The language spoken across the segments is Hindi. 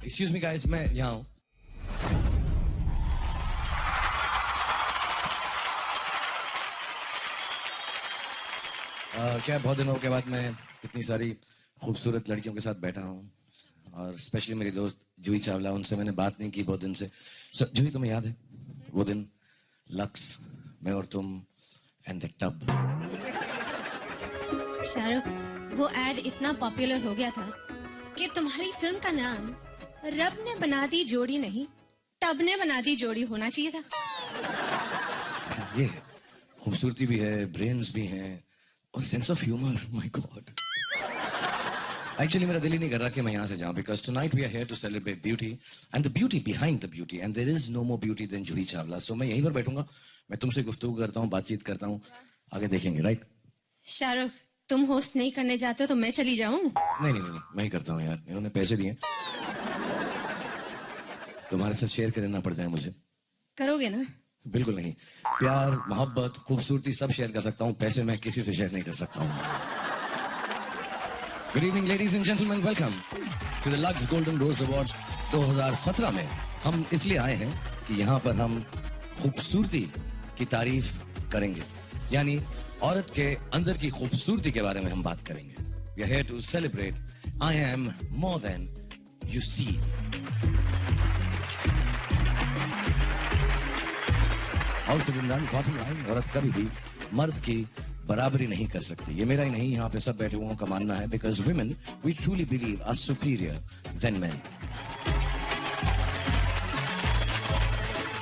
एक्सक्यूज मी गाइस, मैं यहाँ हूँ। क्या बहुत दिनों के बाद मैं इतनी सारी खूबसूरत लड़कियों के साथ बैठा हूँ और स्पेशली मेरी दोस्त जूही चावला, उनसे मैंने बात नहीं की बहुत दिन से। जूही, तुम्हें याद है वो दिन? लक्स, मैं और तुम एंड द टब। शाहरुख, वो एड इतना पॉपुलर हो गया था कि तुम्हारी फिल्म का नाम रब ने बना दी जोड़ी नहीं, टब ने बना दी जोड़ी होना चाहिए था। ये है, खूबसूरती भी है, ब्रेन्स भी हैं और sense of humour. My God, actually मेरा दिल ही नहीं कर रहा कि मैं यहाँ से जाऊँ, because tonight we are here to celebrate beauty and the beauty behind the beauty, and there is no more beauty than Juhi Chawla. So मैं यहीं पर बैठूंगा, मैं तुमसे गुफ्तगू करता हूँ, बातचीत करता हूँ, आगे देखेंगे। राइट शाहरुख, तुम होस्ट नहीं करने जाते हो तो मैं चली जाऊं? नहीं नहीं नहीं, मैं ही करता हूँ यार, इन्होंने पैसे दिए, तुम्हारे साथ शेयर करना पड़ जाए मुझे। करोगे ना? बिल्कुल नहीं, प्यार, मोहब्बत, खूबसूरती सब शेयर कर सकता हूँ, पैसे मैं किसी से शेयर नहीं कर सकता हूँ। Good evening ladies and gentleman, welcome to the Lux golden rose awards 2017 में हम इसलिए आए हैं कि यहाँ पर हम खूबसूरती की तारीफ करेंगे, यानी औरत के अंदर की खूबसूरती के बारे में हम बात करेंगे। We are here to celebrate I am more than you see. All said and done, bottom line, औरत कभी भी मर्द की बराबरी नहीं कर सकती। ये मेरा ही नहीं, यहाँ पे सब बैठे हुओं का मानना है, because women we truly believe are superior than men.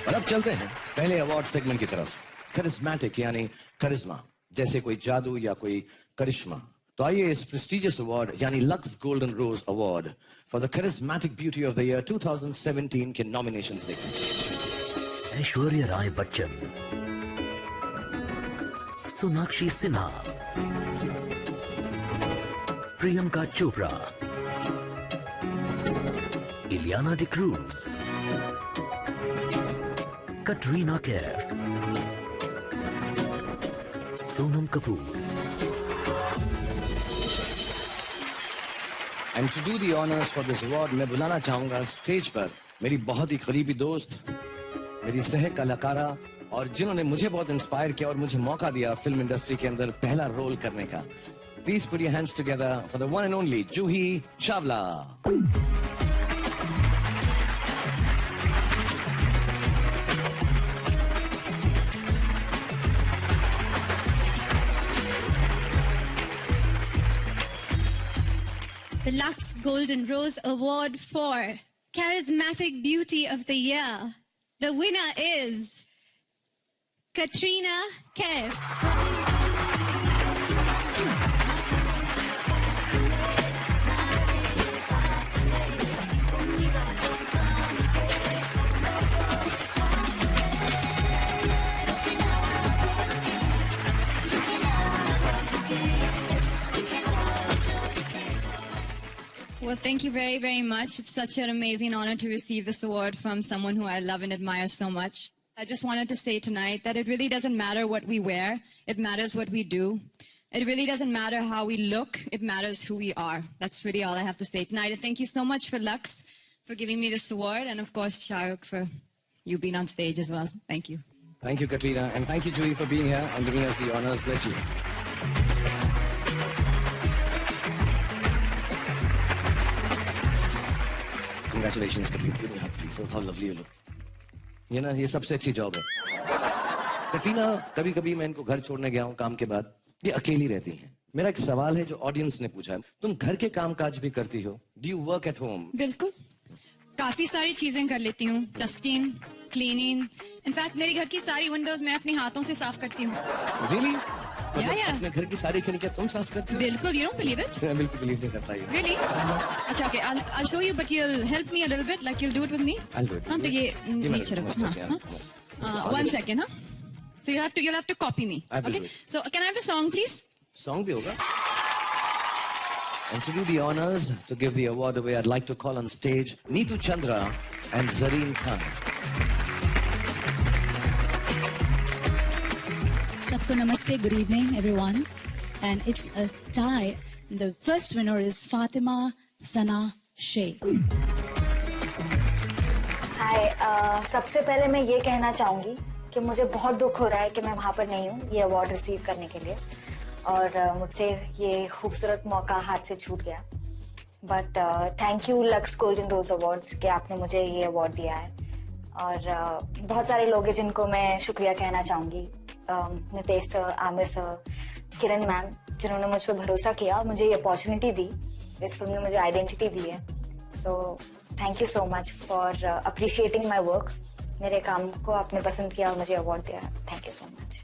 और अब चलते हैं पहले अवार्ड सेगमेंट की तरफ। करिश्मेटिक यानी करिश्मा, जैसे कोई जादू या कोई करिश्मा। तो आइए इस प्रेस्टिजियस अवार्ड यानी Lux golden Rose award for the charismatic beauty of the year 2017 के नॉमिनेशंस देखें। Aishwarya Rai Bachchan, Sonakshi Sinha, Priyanka Chopra, Ileana D'Cruz, Katrina Kaif, Sonam Kapoor. And to do the honours for this award मैं बुलाना चाहूंगा स्टेज पर मेरी बहुत ही करीबी दोस्त, मेरी सह कलाकारा, और जिन्होंने मुझे बहुत इंस्पायर किया और मुझे मौका दिया फिल्म इंडस्ट्री के अंदर पहला रोल करने का। Please put your hands together for the one and only Juhi Chawla. The Lux Golden Rose Award for Charismatic Beauty of the Year. The winner is Katrina Kaif. Well, thank you very, very much. It's such an amazing honor to receive this award from someone who I love and admire so much. I just wanted to say tonight that it really doesn't matter what we wear. It matters what we do. It really doesn't matter how we look. It matters who we are. That's really all I have to say tonight. And thank you so much for Lux for giving me this award. And of course, Shahrukh, for you being on stage as well. Thank you. Thank you, Katrina. And thank you, Julie, for being here and giving us the honors. Bless you. Congratulations, Katrina. Give me a hug, please. Oh, how lovely you look. ये ना, ये सबसे अच्छी जॉब है। कटरीना, कभी कभी मैं इनको घर छोड़ने गया हूँ काम के बाद, ये अकेली रहती हैं। मेरा एक सवाल है जो ऑडियंस ने पूछा है, तुम घर के काम काज भी करती हो? Do you work at home? बिल्कुल, काफी सारी चीजें कर लेती हूँ। डस्टिंग, क्लीनिंग, इनफैक्ट मेरी घर की सारी विंडोज मैं अपने हाथों से साफ करती हूँ। Really? Yeah. अपने घर की सारी खिड़कियां तुम साफ करती हो? बिल्कुल, you don't believe it? मैं बिल्कुल बिलीव नहीं करता ये। Really? अच्छा, okay, I'll show you, but you'll help me a little bit, like you'll do it with me. I'll do it. हाँ, तो ये नीचे रखो। हाँ, 1 second, हाँ. So you'll have to copy me. I will do Okay. it. So can I have the song, please? Song भी होगा? And to do the honors, to give the award away, I'd like to call on stage Neetu Chandra and Zareen Khan. Sabko namaste, good evening everyone. And it's a tie. The first winner is Fatima Sana Sheikh. सबसे पहले मैं ये कहना चाहूँगी कि मुझे बहुत दुख हो रहा है कि मैं वहाँ पर नहीं हूँ ये अवार्ड रिसीव करने के लिए, और मुझसे ये खूबसूरत मौका हाथ से छूट गया। But thank you Lux golden rose awards कि आपने मुझे ये अवार्ड दिया है। और बहुत सारे लोग हैं जिनको मैं शुक्रिया कहना चाहूँगी, नितेश सर, आमिर सर, किरण मैम, जिन्होंने मुझ पर भरोसा किया, मुझे ये अपॉर्चुनिटी दी, इस फिल्म ने मुझे आइडेंटिटी दी है। So thank you so much for appreciating my work. मेरे काम को आपने पसंद किया और मुझे अवार्ड दिया। Thank you so much.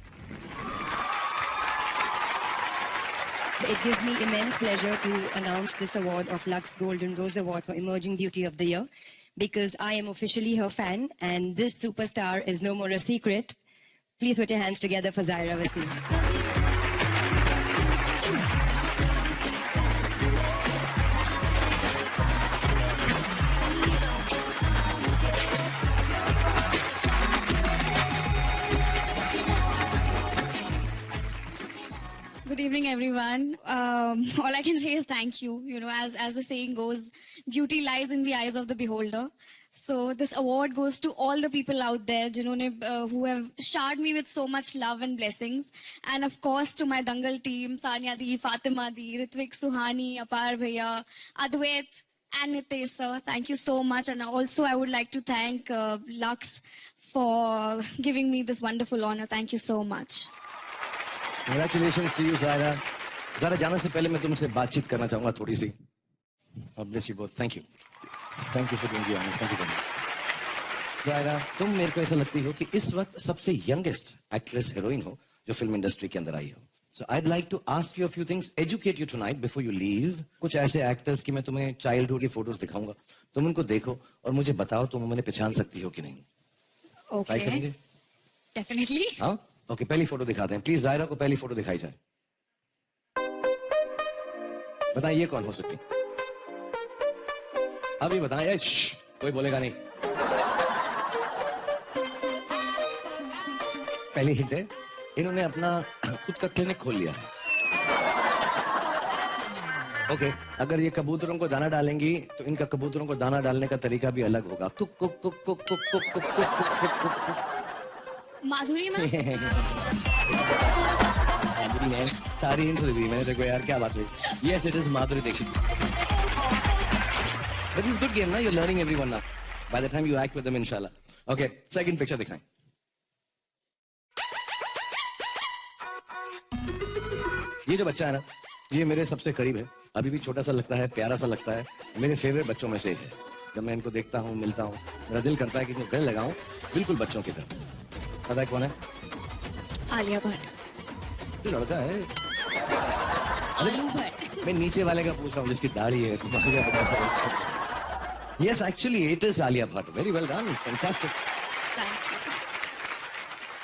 It gives me immense pleasure to announce this award of Lux Golden Rose Award for Emerging Beauty of the Year, because I am officially her fan and this superstar is no more a secret. Please put your hands together for Zaira Wasim. Good evening, everyone. All I can say is thank you. You know, as the saying goes, beauty lies in the eyes of the beholder. So this award goes to all the people out there, who have showered me with so much love and blessings. And of course, to my Dangal team, Sanya Di, Fatima Di, Ritvik Suhani, Apar Bhaiya, Advait, and Nitesh sir. Thank you so much. And also, I would like to thank Lux for giving me this wonderful honor. Thank you so much. Congratulations to you, Zaira. Zaira, जाने से पहले मैं तुमसे बातचीत करना चाहूँगा थोड़ी सी. God bless you both. Thank you. Thank you for doing the honors. Thank you very much. Zaira, तुम मेरे को ऐसा लगती हो कि इस वक्त सबसे youngest actress heroine हो जो film industry के अंदर आई हो. So I'd like to ask you a few things, educate you tonight before you leave. कुछ ऐसे actors की मैं तुम्हें childhood की photos दिखाऊंगा. तुम उनको देखो और मुझे बताओ तुम उन्हें पहचान सकती हो कि नहीं. Okay. Try करेंगे? Definitely. हाँ? ओके, पहली फोटो दिखाते हैं. प्लीज जायरा को पहली फोटो दिखाई जाए. बताइए ये कौन हो सकती? अभी बताएं. कोई बोलेगा नहीं. पहली हिंट है, इन्होंने अपना खुद का क्लिनिक खोल लिया है. ओके, अगर ये कबूतरों को दाना डालेंगी तो इनका कबूतरों को दाना डालने का तरीका भी अलग होगा. Cook cook cook cook cook cook cook cook cook. Madhuri ma'am. Madhuri ma'am सारी हिंट्स दी मैंने. देखो यार क्या बात हुई. Yes, it is Madhuri Dixit. But it's good game ना. You are learning everyone now by the time you act with them इंशाल्लाह. ओके, सेकंड पिक्चर दिखाएं. ये जो बच्चा है ना, ये मेरे सबसे करीब है. अभी भी छोटा सा लगता है, प्यारा सा लगता है. मेरे फेवरेट बच्चों में से है. जब मैं इनको देखता हूँ, मिलता हूँ, मेरा दिल करता है कि इनको गले लगाऊं बिल्कुल बच्चों की तरह. पता है कौन है? आलिया भट्ट. ये लड़का है. आलू भट्ट. मैं नीचे वाले का पूछ रहा हूँ जिसकी दाढ़ी है. Yes, actually it is Alia Bhatt. Very well done. Fantastic.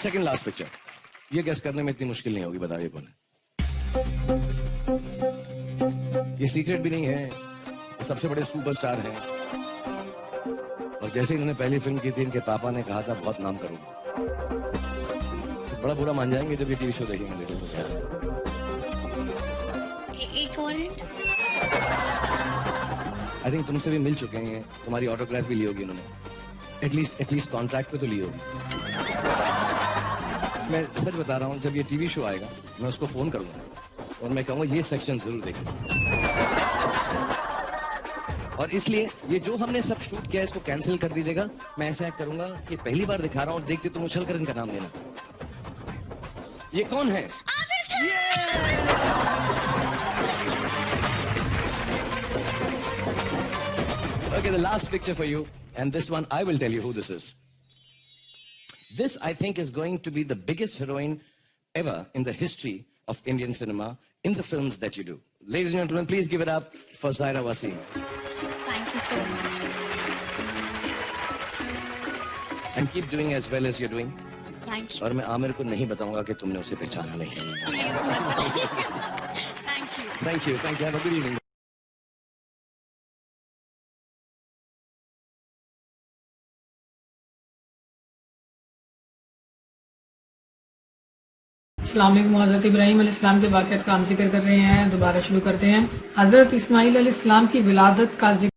Second last picture. ये गेस करने में इतनी मुश्किल नहीं होगी. बताइए कौन है. ये सीक्रेट भी नहीं है. ये सबसे बड़े सुपरस्टार हैं. और जैसे इन्होंने पहली फिल्म की थी, इनके पापा ने कहा था बहुत नाम करूंगा. बड़ा बुरा मान जाएंगे जब ये टीवी शो देखेंगे. एक और हिंट. आई थिंक तुमसे भी मिल चुके हैं. तुम्हारी ऑटोग्राफ भी ली होगी इन्होंने. एटलीस्ट कॉन्ट्रैक्ट पे तो ली होगी. मैं सच बता रहा हूँ, जब ये टीवी शो आएगा मैं उसको फोन करूंगा और मैं कहूंगा ये सेक्शन जरूर देखें. और इसलिए ये जो हमने सब शूट किया इसको कैंसिल कर दीजिएगा. मैं ऐसा एक्ट करूंगा कि पहली बार दिखा रहा हूँ, देखते तुम उछल कर इनका नाम लेना. ये कौन है? Okay, the last picture for you, and this one I will tell you who this is. This, I think, is going to be the biggest heroine ever in the history of Indian cinema in the films that you do. Ladies and gentlemen, please give it up for Zaira Wasim. Thank you so much. And keep doing as well as you're doing. Thank you. और मैं आमिर को नहीं बताऊंगा कि तुमने उसे पहचाना नहीं. Please, मत बताइए. Thank you. Thank you. Thank you. Have a good evening. अस्सलाम वालेकुम. हज़रत इब्राहीम अलैहिस्सलाम के वाक़यात का हम जिक्र कर रहे हैं. दोबारा शुरू करते हैं. हज़रत इस्माईल अलैहिस्सलाम की विलादत का जिक्र